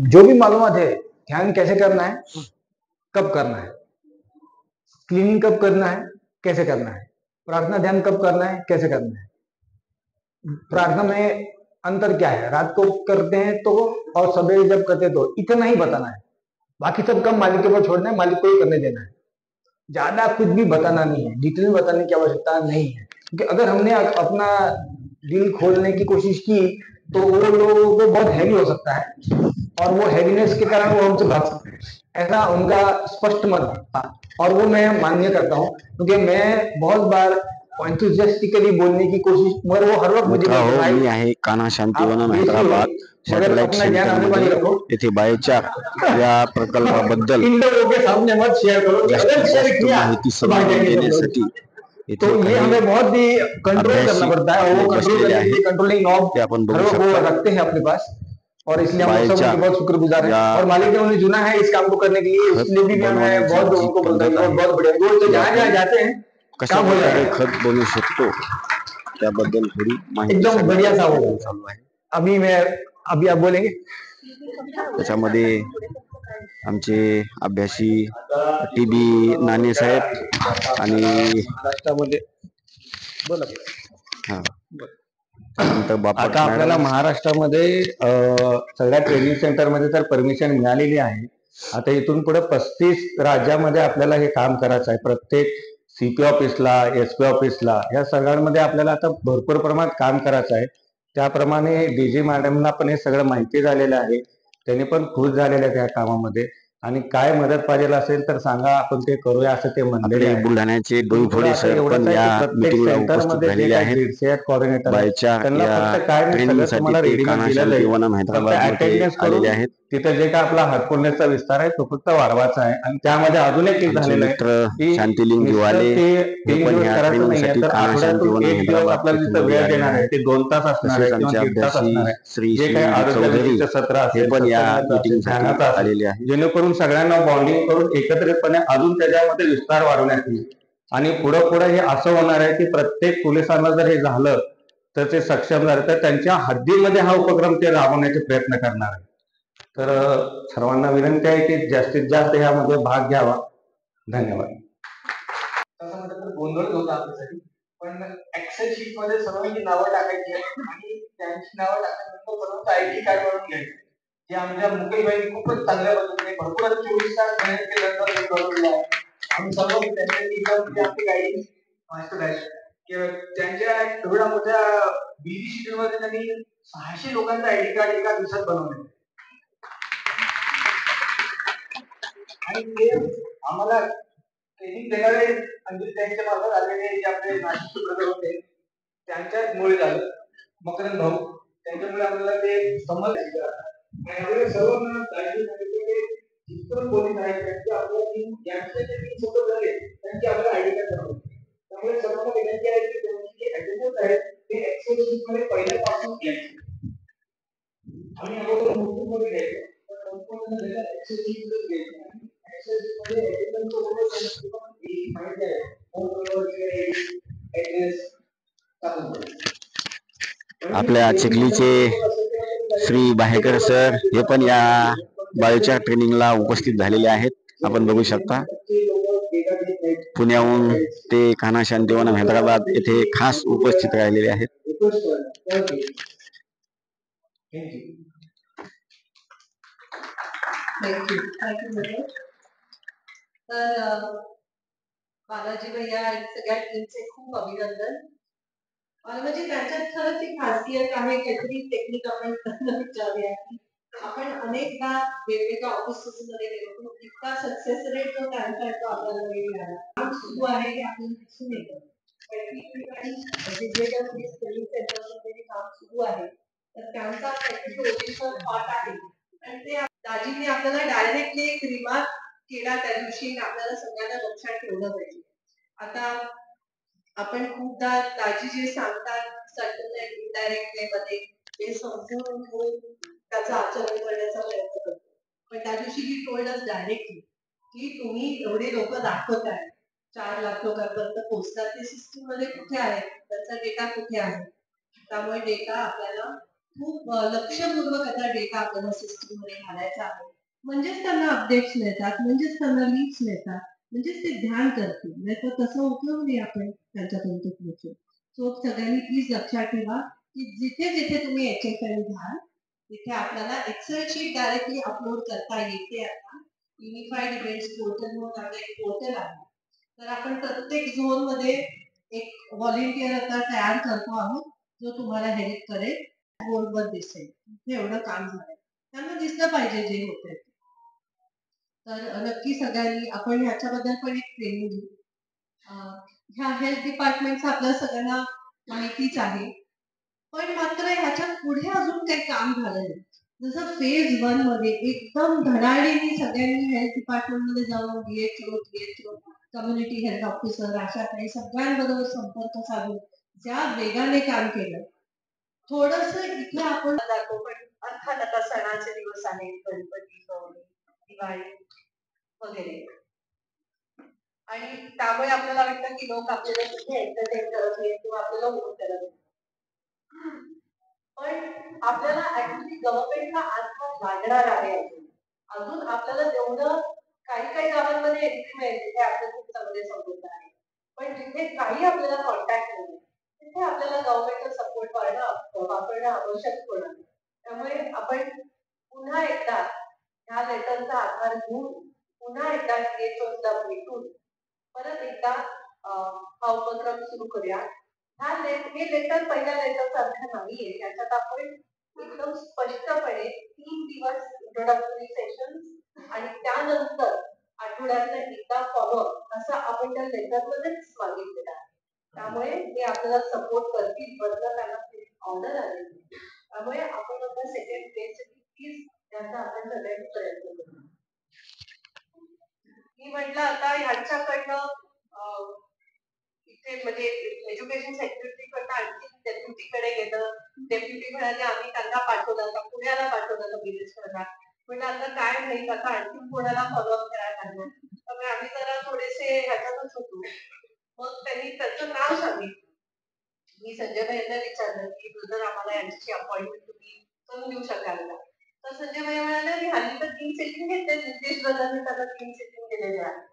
जो भी मालूमात है, ध्यान कैसे करना है, कब करना है, क्लीनिंग कब करना है, कैसे करना है, प्रार्थना ध्यान कब करना है, कैसे करना है, प्रार्थना में अंतर क्या है, रात को करते हैं तो और सवेरे जब करते हैं तो, इतना ही बताना है। बाकी सब काम मालिक के ऊपर छोड़ना है, मालिक को ही करने देना है। ज्यादा कुछ भी बताना नहीं है, डिटेल में बताने की आवश्यकता नहीं है, क्योंकि अगर हमने अपना दिल खोलने की कोशिश की तो वो लोगों को बहुत हैवी हो सकता है और वो हैवीनेस के कारण वो हमसे भाग सकते हैं। ऐसा उनका स्पष्ट मत था और वो मैं मान्य करता हूँ, क्योंकि मैं बहुत बार एंथुसियास्टिकली बोलने की कोशिश, मगर वो हर वक्त मुझे मी आहे कान्हा शांतिवन हैदराबाद सॅटेलाइट सेंटर मध्ये येथे बायचार या प्रकल्पाबद्दल जास्तीत जास्त माहिती समजून देण्यासाठी तो ये हमें बहुत ही कंट्रोल करना पड़ता है, और वो कंट्रोल करने के लिए कंट्रोलिंग नॉब वो रखते हैं अपने पास, और इसलिए हम लोग सबके बहुत शुक्रगुजार हैं। और मालिक ने उन्हें चुना है इस काम को करने के लिए, इसलिए भी मैं बहुत लोगों को बोलता हूँ बहुत बढ़िया, वो तो जहाँ जहाँ जाते हैं कशा प्रकारे खत बनवू शकतो त्याबद्दल थोडी माहिती एकदम बढ़िया सा हो चालू आहे। अभी आप बोलेंगे त्याच्यामध्ये आमचे अभ्यासी टीबी नाने साहेब आणि महाराष्ट्रामध्ये बोला त्यानंतर आता आपल्याला महाराष्ट्रामध्ये सगळ्या ट्रेनिंग सेंटर मध्ये तर परमिशन मिळालेली आहे। आता इथून पुढे 35 राज्यामध्ये आपल्याला हे काम करायचं आहे। प्रत्येक सीपी ऑफिसला, एसपी ऑफिसला, या सगळ्यांमध्ये आपल्याला आता भरपूर प्रमाणात काम करायचं आहे। त्याप्रमाणे डीजी मॅडमला पण हे सगळं माहिती झालेलं आहे, त्यांनी पण खुश झालेले आहेत या कामामध्ये, आणि काय मदत पाहिजे असेल तर सांगा, आपण ते करूया असं ते म्हणलेले आहे। बुलढाण्याचे डोईफोडे सर पण या मीटिंगला उपस्थित झालेले आहेत। कोऑर्डिनेटर बायच्या त्यांना फक्त काय नाही, सगळं तुम्हाला रेडीमेड दिलेलं आहे, फक्त अटेंडन्स करून तिथे जे काय आपला हातपुण्याचा विस्तार आहे तो फक्त वाढवायचा आहे। आणि त्यामध्ये अजून एक झालेलं आहे की शांतिलिंग दिवाले हे पण या ट्रेनिंगसाठी आठवड्यातून एक दिवस आपल्याला जिथं वेळ देणार आहे, ते 2 तास असणार आहे किंवा 1.5 तास असणार आहे। जे काही आरोग्य सत्र असेल पण या मीटिंगसाठी आलेले आहे, जेणेकरून सगळ्यांना बॉन्डिंग करून एकत्रितपणे अजून त्याच्यामध्ये विस्तार वाढवण्यात येईल। आणि पुढे हे असं होणार आहे की प्रत्येक पोलिसांना जर हे झालं तर ते सक्षम झाले तर त्यांच्या हद्दीमध्ये हा उपक्रम ते राबवण्याचे प्रयत्न करणार आहे। तर सर्वांना विनंती आहे की जास्तीत जास्त यामध्ये भाग घ्यावा। धन्यवाद। गोंधळ होता आपल्यासाठी, पण एक्सेल शीट मध्ये सर्वांची नावं टाकायची आणि त्यांची नावं टाकल्यानंतर सर्वांचं आयडी कार्ड बनवून घ्यायचं, जे आमच्या मुकेशबाई खूपच चांगल्या पद्धतीने भरपूर 24 तास मेहनत केल्यानंतर आहे। आम्ही सर्व त्यांच्याकडे आपली गाईड मास्टर आहे की त्यांच्या एवढ्या मोठ्या बिझी शेड्यूल मध्ये त्यांनी 600 लोकांचं आयडी कार्ड एका दिवसात बनवलं आणि ते आम्हाला ट्रेनिंग देणारे म्हणजे त्यांच्या मार्फत आलेले जे आपले नाशिकचे ब्रदर होते त्यांच्यामुळे झालं, मकरंद भाऊ, त्यांच्यामुळे आपल्याला ते समजलं। आणि सर्वांना काळजी सांगितली की जितकं पोलीस आहेत त्यांची आपल्याला यांचे जे 3 सोबत झाले त्यांची आपल्याला आयडी कार्ड बनवली। त्यामुळे सर्वांना विनंती आहे की त्यांची जे अटेंडन्स आहे ते एक्सेल शीट मध्ये पहिल्यापासून घ्यायची आणि अगोदर नोटबुकमध्ये घ्यायचं, तर नोटबुकमध्ये एक्सेल शीट मध्ये घ्यायचं, एक्सेल शीट मध्ये अटेंडन्स वगैरे माहिती आहे, फोन नंबर वगैरे ऍड्रेस टाकून। आपल्या चिखलीचे श्री बाहेकर सर हे पण या बायोच्या ट्रेनिंगला उपस्थित झालेले आहेत, आपण बघू शकता। पुण्याहून ते कान्हा शांतिवन हैदराबाद येथे खास उपस्थित राहिलेले आहेत। तर बालाजी भैया सगळ्या टीमचे खूप अभिनंदन। म्हणजे त्यांच्यात खरंच एक खासियत आहे, काहीतरी टेक्निक आपण विचारूया की आपण अनेकदा वेगवेगळ्या ऑफिसमध्ये गेलो पण इतका सक्सेस रेट जो त्यांचा आहे तो आपल्याला मिळाला। काम सुरू आहे की आपण दिसून येतं, ट्रेनिंग सेंटरमध्ये काम सुरू आहे तर त्यांचा काहीतरी ओरिजिनल थॉट आहे आणि ते दाजींनी आपल्याला डायरेक्टली एक रिमार्क केला त्या दिवशी, आपल्याला सगळ्यांना लक्षात ठेवलं पाहिजे। आता आपण खूपदा दाजी जे सांगतात सटल अँड इनडायरेक्ट वे मध्ये ते समजून घेऊन त्याचं आचरण करण्याचा प्रयत्न करतो, पण त्या दिवशी ही टोल्ड डायरेक्टली की तुम्ही एवढे लोक दाखवताय 4 लाख लोकांपर्यंत पोहोचतात, ते सिस्टीम मध्ये कुठे आहे, त्यांचा डेटा कुठे आहे, त्यामुळे डेटा आपल्याला खूप लक्षपूर्वक आता डेटा आपल्याला सिस्टीम मध्ये घालायचा आहे. म्हणजेच त्यांना अपडेट्स मिळतात, म्हणजेच त्यांना लीड्स मिळतात, म्हणजेच ते ध्यान करतील. नाहीतर तसं उपयोग नाही आपण त्यांच्यापर्यंत पोहोचू. सो सगळ्यांनी प्लीज लक्षात ठेवा की जिथे जिथे तुम्ही HFM घ्याल तिथे आपल्याला एक्सेल शीट डायरेक्टली अपलोड करता येते. आता युनिफाईड इव्हेंट्स पोर्टल म्हणून आपलं एक पोर्टल आहे. तर आपण प्रत्येक झोन मध्ये एक व्हॉलेंटियर आता तयार करतो आहोत जो तुम्हाला हेल्प करेल. बोर्डवर दिसेल हे एवढं काम झालंय. त्यांना दिसलं पाहिजे जे होते. तर नक्की सगळ्यांनी आपण ह्याच्याबद्दल पण एक ट्रेनिंग घेऊ. ह्या हेल्थ डिपार्टमेंटचं आपल्या सगळ्यांना माहितीच आहे. पण मात्र ह्याच्या पुढे अजून काही काम झालं नाही. जसं फेज 1 मध्ये एकदम धडाडीने सगळ्यांनी हेल्थ डिपार्टमेंट मध्ये जाऊन DHO, कम्युनिटी हेल्थ ऑफिसर अशा काही सगळ्यांबरोबर संपर्क साधून ज्या वेगाने काम केलं. थोडस इथे आपण जातो पण अर्थात आता सणाचे दिवस आहेत, गणपती, गौरी, दिवाळी वगैरे, आणि त्यामुळे आपल्याला वाटतं की लोक आपल्याला तिथे एंटरटेन करत नाही किंवा आपल्याला उभं करत नाही. पण आपल्याला ऍक्च्युली गव्हर्नमेंटचा आधार लागणार आहे. अजून आपल्याला तेवढं काही काही गावांमध्ये एंट्री मिळते ते आपल्याला खूप चांगले समजत आहे. पण जिथे काही आपल्याला कॉन्टॅक्ट नाही तिथे आपल्याला गव्हर्नमेंटचा सपोर्ट वापरणं आवश्यक होणार. त्यामुळे आपण पुन्हा एकदा ह्या लेटरचा आधार घेऊन पुन्हा एकदा DHOला भेटून परत एकदा हा उपक्रम सुरू करूया. हे लेटर पहिल्या लेटरचा अर्थ नाहीये. त्याच्यात आपण एकदम स्पष्टपणे 3 दिवस इंट्रोडक्टरी सेशन आणि त्यानंतर आठवड्यातनं एकदा फॉलोअप असं आपण त्या लेटरमध्येच मागितलेलं आहे. त्यामुळे ते आपल्याला सपोर्ट करतील. बदला त्यांना ऑर्डर आले. त्यामुळे आपण आता सेकंड फेजसाठी प्लीज त्याचा आपण सगळ्यांनी प्रयत्न करू. मी म्हटलं आता ह्यांच्याकडनं इथे म्हणजे एज्युकेशन सेक्रेटरीकडनं आणखी डेप्युटीकडे गेलं. डेप्युटी म्हणाले आम्ही त्यांना पाठवलं आता पुण्याला पाठवलं मिनिस्टरला. म्हणजे आता काय नाही आता आणखी कोणाला फॉलोअप करायला लागलं. त्यामुळे आम्ही जरा थोडेसे ह्याच्यातच होतो. मग त्यांनी त्याचं नाव सांगितलं. मी संजय भाई यांना विचारलं की ब्रदर आम्हाला यांची अपॉइंटमेंट तुम्ही करून देऊ शकाल का. तर संजय भाई म्हणाले मी हल्ली तर 3 सेटिंग घेतले. नितेश ब्रदरने त्याला 3 सेटिंग केलेले आहे.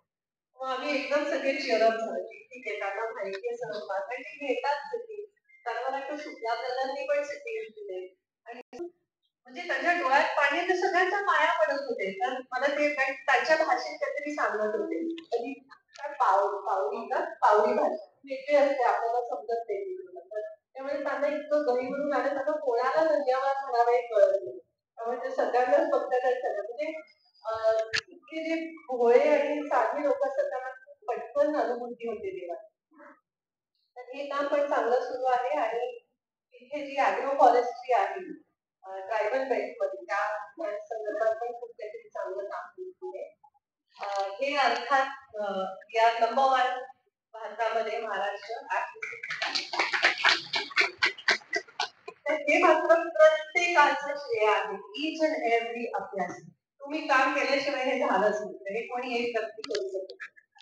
मग आम्ही एकदम सगळे चिअरअप झालो की ठीक आहे त्यांना माहिती आहे सहभाग आणि ते घेतात सेटिंग. त्यांना वाटतं शुक्ला ब्रदरनी पण सेटिंग दिले आणि म्हणजे त्यांच्या डोळ्यात पाणी ते सगळ्यांच्या पाया पडत होते. तर मला ते त्यांच्या भाषेत काहीतरी सांगत होते. कधी पावरी भाषा वेगळी असते आपल्याला समजत नाही. त्यामुळे त्यांना इतकं गरीबरून आलं त्यांना कोणाला धन्यवाद म्हणावे कळत नाही. त्यामुळे ते सगळ्यांनाच फक्त म्हणजे इतके जे भोळे आणि साधी लोक असतात त्यांना खूप पटकन अनुभूती होते देवा. तर हे काम पण चांगलं सुरू आहे आणि इथे जी अॅग्रो फॉरेस्ट्री आहे ट्रायबल बेल्ट मध्ये त्या संदर्भात पण खूप काहीतरी चांगलं काम सुरू आहे. हे अर्थात या नंबर 1 भारतामध्ये महाराष्ट्र. हे मात्र प्रत्येकाचं श्रेय आहे. ईच अँड एव्हरी अभ्यास तुम्ही काम केल्याशिवाय हे झालंच नाही. हे कोणी एक व्यक्ती करू शकतो.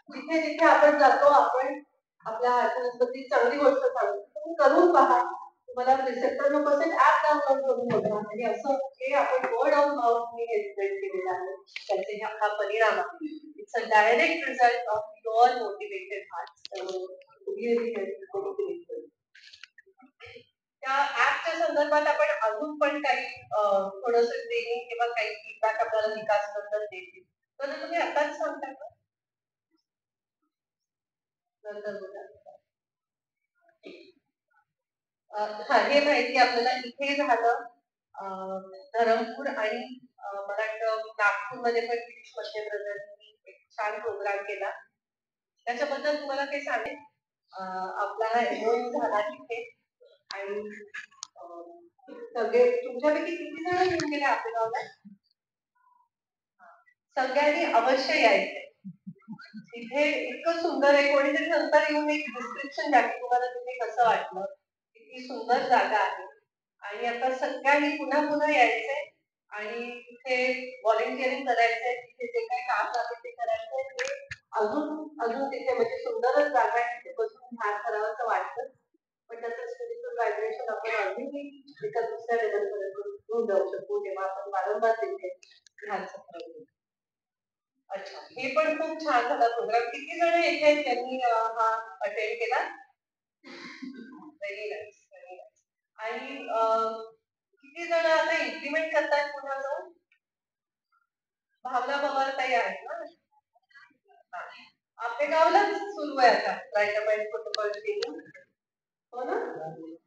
जिथे जिथे आपण जातो आपण आपल्या आत्मबद्दल चांगली गोष्ट सांगतो. तुम्ही करून पहा. तुम्हाला प्रिसेप्टर पर्सेंट ऍप डाउनलोड करून बघा आणि असं हे आपण वर्ड ऑफ माउथ हे स्प्रेड केलेलं आहे. त्याचे हा परिणाम आहे. It's a direct result of your motivated heart. त्या ऍपच्या संदर्भात आपण अजून पण काही थोडस ट्रेनिंग किंवा काही फीडबॅक आपल्याला विकासबद्दल देतील. तर तुम्ही आताच सांगता का? हे माहिती आपल्याला इथे झालं. धरमपूर आणि मला वाटतं नागपूरमध्ये पण ब्रिटिश मध्य ब्रदर्सनी एक छान प्रोग्राम केला. त्याच्याबद्दल तुम्हाला काही सांगेल. आपला एमओयू झाला तिथे आणि सगळे तुमच्यापैकी किती जण येऊन गेले आपल्या गावाला? सगळ्यांनी अवश्य यायचंय. इथे इतकं सुंदर आहे. कोणीतरी नंतर येऊन एक डिस्क्रिप्शन द्या की तुम्हाला तिथे कसं वाटलं. किती सुंदर जागा आहे आणि आता सगळ्यांनी पुन्हा पुन्हा यायचंय आणि तिथे व्हॉलेंटिअरिंग करायचंय. तिथे जे काही काम आहे ते करायचंय. ते अजून तिथे म्हणजे सुंदरच जागा आहे. तिथे बसून ध्यान करावं असं वाटतं. पण त्याचं व्हायब्रेशन आपण ऑलरेडी एका दुसऱ्या लेवलपर्यंत घेऊन जाऊ शकतो जेव्हा आपण वारंवार तिथे ध्यान सत्र घेऊ. अच्छा, हे पण खूप छान झाला प्रोग्राम. किती जण येथे त्यांनी हा अटेंड केला? Very nice, very nice. आणि किती जण आता इम्प्लिमेंट करतात पुन्हा जाऊन? भावना पवार ताई आहेत ना? आपल्या गावालाच सुरू आहे आता राईट माइंड प्रोटोकॉल ट्रेनिंग, हो ना?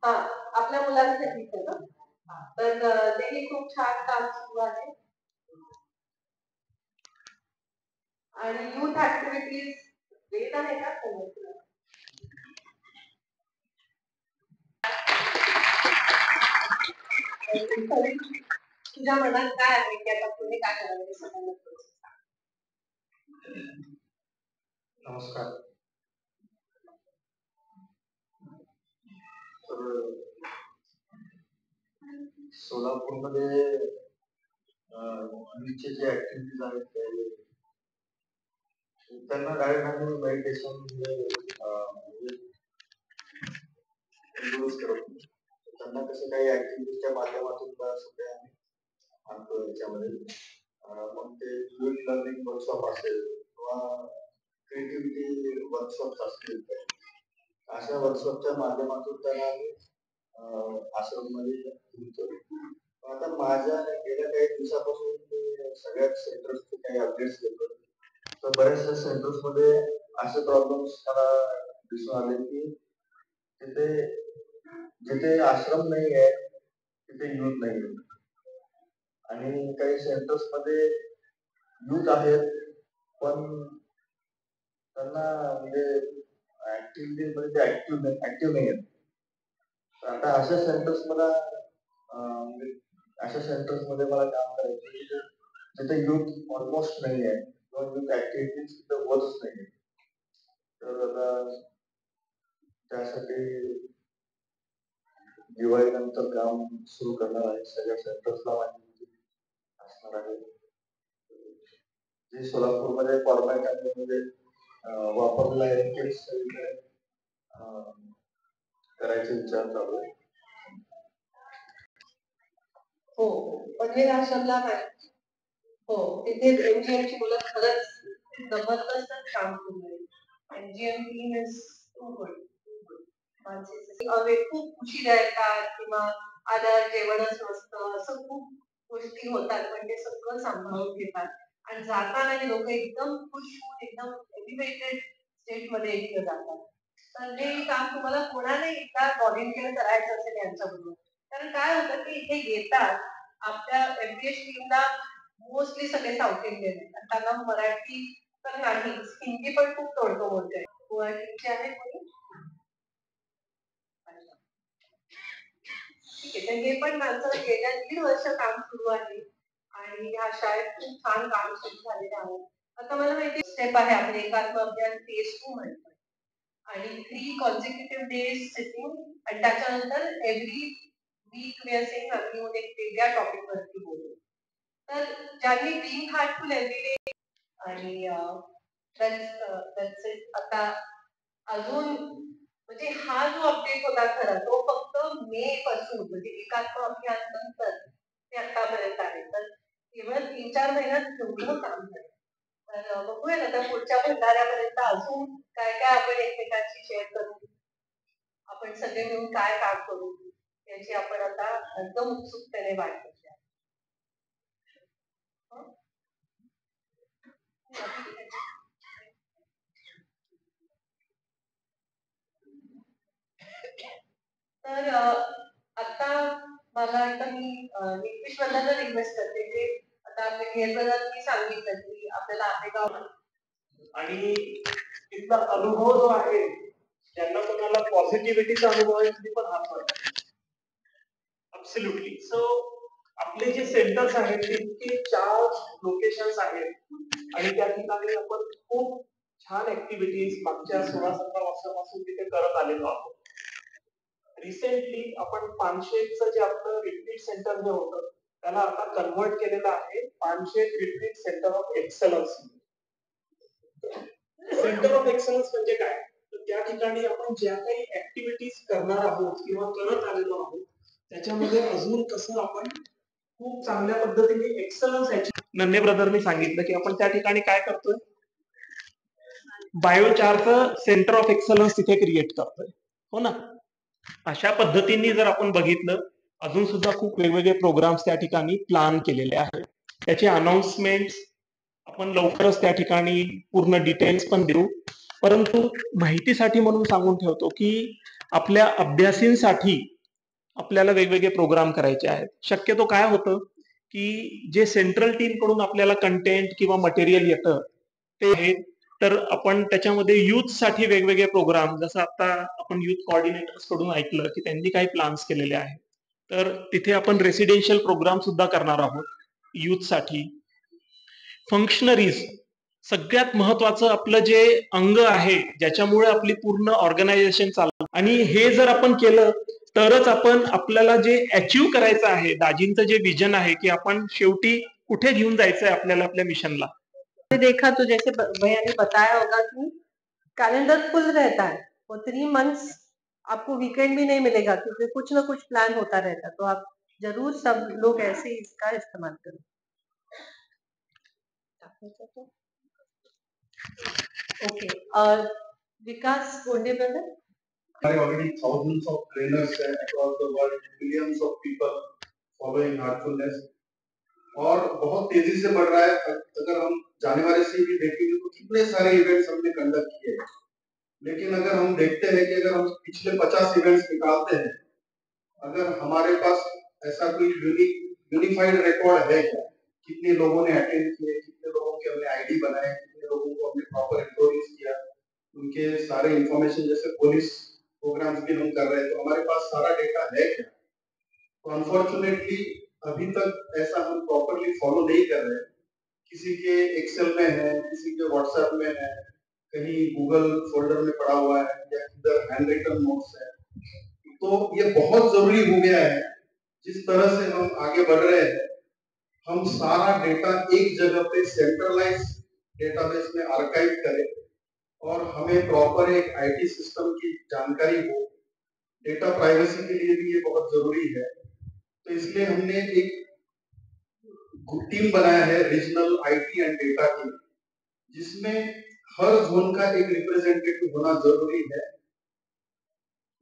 हा, आपल्या मुलांसाठी ना. तर तेही खूप छान काम सुरू आहे. आणि यूथ ऍक्टिव्हिटीज देत आहे का तुझ्या मनात काय आहे की आता पुढे काय करायचं सगळ्यांना? नमस्कार. तर सोलापूरमध्ये चे जे ऍक्टिव्हिटीज आहेत त्यांना डायरेक्ट आम्ही मेडिटेशन त्यांना कसं काही ऍक्टिव्हिटीजच्या माध्यमातून सगळ्या आणतो याच्यामध्ये. मग ते फ्लुइड लर्निंग वर्कशॉप असेल किंवा क्रिएटिव्हिटी वर्कशॉप असतील, अशा वर्कशॉपच्या माध्यमातून त्यांना आम्ही आश्रममध्ये घेतो. आता माझ्या गेल्या काही दिवसापासून मी सगळ्याच सेंटर्सचे काही अपडेट्स घेतो. तर बऱ्याचशा सेंटर्स मध्ये असे प्रॉब्लेम्स मला दिसून आले की जिथे आश्रम नाही आहे तिथे युथ नाही आहे. आणि काही सेंटर्स मध्ये युथ आहेत पण त्यांना म्हणजे ऍक्टिव्हिटीज मध्ये ते ऍक्टिव्ह नाही आहेत. आता अशा सेंटर्स मध्ये मला काम करायचं जिथे युथ ऑलमोस्ट नाही आहे किंवा युथ ऍक्टिव्हिटीज तिथे होतच नाही. तर आता त्यासाठी दिवाळीनंतर काम सुरू करणार आहे. सगळ्या सेंटर्सला माहिती असणार आहे. जे सोलापूरमध्ये फॉर्मॅटमध्ये वापरलेलं आहे तेच करायचे विचार चालू आहे. हो, पनवेल आश्रमला माहिती. हो, तिथे एमजीएमची मुलं खरंच जबरदस्त काम सुरू आहे. MGM team is too good. खूप उशीर येतात किंवा आधार जेवणच नसतं असं खूप गोष्टी होतात, पण ते सगळं सांभाळून घेतात आणि जाताना हे लोक एकदम खुश होऊन एकदम एलिव्हेटेड स्टेट मध्ये एकत्र जातात. तर हे काम तुम्हाला कोणालाही एकदा व्हॉलेंटिअर करायचं असेल यांच्याबरोबर. कारण काय होतं की इथे येतात आपल्या एमपीएस टीमला मोस्टली सगळे साऊथ इंडियन आहेत. त्यांना मराठी तर नाही, हिंदी पण खूप तोडतो बोलते. गुवाहाटीचे आहे कोणी? ठीक आहे, तर हे पण माझं गेल्या 1.5 वर्ष काम सुरू आहे आणि ह्या शाळेत खूप छान काम सुरू झालेलं आहे. आता मला माहिती स्टेप आहे आपले एकात्म अभियान फेज 2 म्हणतात आणि 3 कॉन्सिक्युटिव्ह डेज सिटिंग आणि त्याच्यानंतर every week we are saying आम्ही एक वेगळ्या टॉपिक वरती बोलू. तर ज्यांनी बीइंग हार्टफुल एव्हरी डे आणि आता अजून म्हणजे हा जो अपडेट होता खरा तो फक्त मे पासून म्हणजे एकात्म अभियान नंतर ते आतापर्यंत आहे. तर केवळ 3-4 महिन्यात एवढं काम झालं. तर बघूया आता पुढच्या भंडाऱ्यापर्यंत अजून काय काय आपण एकमेकांशी शेअर करू, आपण सगळे मिळून काय काम करू याची आपण आता एकदम उत्सुकतेने वाट बघूया. तर आता मला वाटतं मी नितीश बद्दल रिक्वेस्ट करते की आता आपल्या घेरबद्दल मी सांगितलं की आपल्याला आपेगाव आणि तिथला अनुभव जो आहे ज्यांना कोणाला पॉझिटिव्हिटीचा अनुभव आहे ती पण हात मारतात. ऍब्सोल्युटली. सो आपले जे सेंटर्स आहेत ते इतके 4 लोकेशन्स आहेत आणि त्या ठिकाणी आपण खूप छान ऍक्टिव्हिटीज मागच्या 16-17 वर्षापासून तिथे करत आलेलो आहोत. रिसेंटली आपण पानशेतचं जे आपलं रिट्रीट सेंटर जे होतं त्याला आता कन्वर्ट केलेलं आहे Panshet retreat centre of excellence. Centre of excellence म्हणजे काय? तर त्या ठिकाणी आपण ज्या काही ऍक्टिव्हिटीज करणार आहोत किंवा करत आलेलो आहोत त्याच्यामध्ये अजून कसं आपण खूप चांगल्या पद्धतीने एक्सलन्स याची नन्हे ब्रदरनी सांगितलं की आपण त्या ठिकाणी काय करतोय, बायोचारचं सेंटर ऑफ एक्सलन्स तिथे क्रिएट करतोय, हो ना. अशा पद्धतीने जर आपण बघितलं अजून सुद्धा खूप वेगवेगळे प्रोग्राम्स त्या ठिकाणी प्लॅन केलेले आहेत. त्याचे अनाउन्समेंट आपण लवकरच त्या ठिकाणी पूर्ण डिटेल्स पण देऊ. परंतु माहितीसाठी म्हणून सांगून ठेवतो की आपल्या अभ्यासींसाठी आपल्याला वेगवेगळे प्रोग्राम करायचे आहेत. शक्यतो काय होतं की जे सेंट्रल टीम कडून आपल्याला कंटेंट किंवा मटेरियल येतं ते आहे, तर आपण त्याच्यामध्ये युथ साठी वेगवेगळे प्रोग्राम, जसं आता आपण युथ कोऑर्डिनेटर्स कडून ऐकलं की त्यांनी काही प्लॅन्स केलेले आहेत, तर तिथे आपण रेसिडेन्शियल प्रोग्राम सुद्धा करणार आहोत युथ साठी. फंक्शनरीज सगळ्यात महत्वाचं आपलं जे अंग आहे ज्याच्यामुळे आपली पूर्ण ऑर्गनायझेशन चालतं, आणि हे जर आपण केलं तरच आपण आपल्याला जे अचीव्ह करायचं आहे, दाजींचं जे विजन आहे की आपण शेवटी कुठे घेऊन जायचंय आपल्याला आपल्या मिशनला. देखा तो जैसे भैया ने बताया होगा कि कैलेंडर फुल रहता है और 3 मंथ्स आपको वीकेंड भी नहीं मिलेगा क्योंकि कुछ ना कुछ प्लान होता रहता है, तो आप जरूर सब लोग ऐसे ही इसका इस्तेमाल करें. Okay, Vikas Gonde brother. Already thousands of trainers across the world, millions of people following heartfulness, और बहुत तेजी से बढ़ रहा है. अगर हम जनवरी से भी देखेंगे तो कितने सारे इवेंट्स हमने कंडक्ट किए हैं, लेकिन अगर हम देखते हैं कि अगर हम पिछले 50 इवेंट्स निकालते हैं, अगर हमारे पास ऐसा कोई यूनिफाइड रिकॉर्ड है क्या, कितने लोगों ने अटेंड किए, कितने लोगों के हमने आईडी बनाए, कितने लोगों को हमने प्रॉपर इंट्रोड्यूस किया, उनके सारे इंफॉर्मेशन, जैसे पुलिस प्रोग्राम्स भी हम कर रहे हैं तो हमारे पास सारा डेटा है क्या. तो अनफॉर्चुनेटली अभी तक ऐसा हम प्रॉपरली फॉलो नहीं कर रहे हैं. किसी के एक्सेल में है, किसी के व्हाट्सएप में है, कहीं गूगल फोल्डर में पड़ा हुआ है, या किधर हैंड रिटन नोट्स है. तो ये बहुत जरूरी हो गया है, जिस तरह से हम आगे बढ़ रहे हैं, हम सारा डेटा एक जगह पे सेंट्रलाइज डेटाबेस में आर्काइव करें और हमें प्रॉपर एक आईटी सिस्टम की जानकारी हो. डेटा प्राइवेसी के लिए भी ये बहुत जरूरी है. तो इसलिए हमने एक टीम बनाया है, regional IT end data team, जिसमें हर जोन का एक रिप्रेजेंटेटिव होना जरूरी है.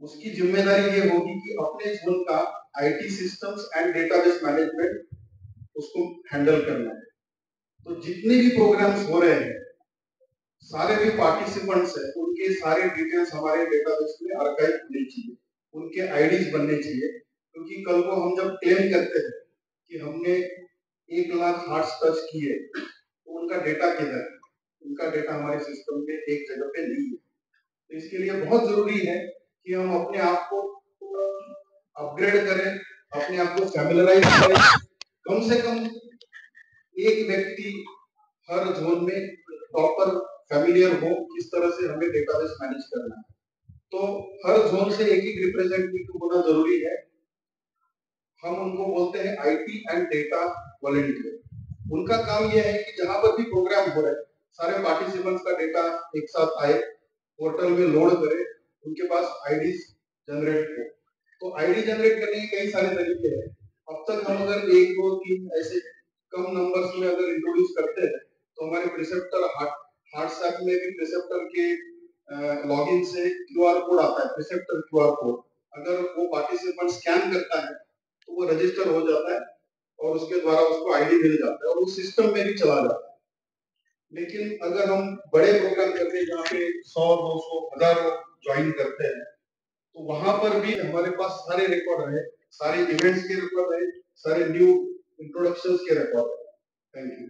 उसकी जिम्मेदारी ये होगी कि अपने जोन का IT systems end database management उसको हैंडल करना है. तो जितने भी प्रोग्राम्स हो रहे हैं, सारे भी पार्टिसिपेंट्स हैं, उनके सारे डिटेल्स हमारे डेटाबेस में आर्काइव होने चाहिए, उनके आईडीज बनने चाहिए. क्योंकि कल को हम जब क्लेम करते हैं कि हमने 1 लाख हार्ट्स टच किए, तो उनका डेटा किधर है? उनका डेटा हमारे सिस्टम में एक जगह पे नहीं है. तो इसके लिए बहुत जरूरी है कि हम अपने आप को अपग्रेड करें, अपने आप को फैमिलियराइज करें. कम से कम एक व्यक्ति हर जोन में प्रॉपर फैमिलियर हो किस तरह से हमें डेटाबेस मैनेज करना है. तो हर जोन से एक एक रिप्रेजेंटेटिव होना जरूरी है. हम उनको बोलते हैं आईटी एंड डेटा वॉलंटियर. उनका काम यह है कि जहां पर भी प्रोग्राम हो रहा है, सारे पार्टिसिपेंट्स का डेटा एक साथ आए, पोर्टल में लोड करे, उनके पास आईडीज जनरेट हो. तो आईडी जनरेट करने के कई सारे तरीके हैं. अब तक हम अगर 1, 2, 3 ऐसे कम नंबर्स में अगर इंट्रोड्यूस करते हैं तो हमारे प्रिसेप्टर व्हाट्सएप में भी प्रिसेप्टर के लॉगिन से क्यूआर कोड आता है, प्रिसेप्टर क्यूआर कोड. अगर वो पार्टिसिपेंट स्कैन करता है तो वो रजिस्टर हो जाता है और उसके द्वारा उसको आईडी मिल जाता है और वो सिस्टम में भी चला जाता है. लेकिन अगर हम बड़े प्रोग्राम करते हैं जहाँ पे 100, 200, 1000 लोग ज्वाइन करते हैं, तो वहां पर भी हमारे पास सारे रिकॉर्ड है, सारे इवेंट्स के रिकॉर्ड है, सारे न्यू इंट्रोडक्शंस के रिकॉर्ड है. Thank you.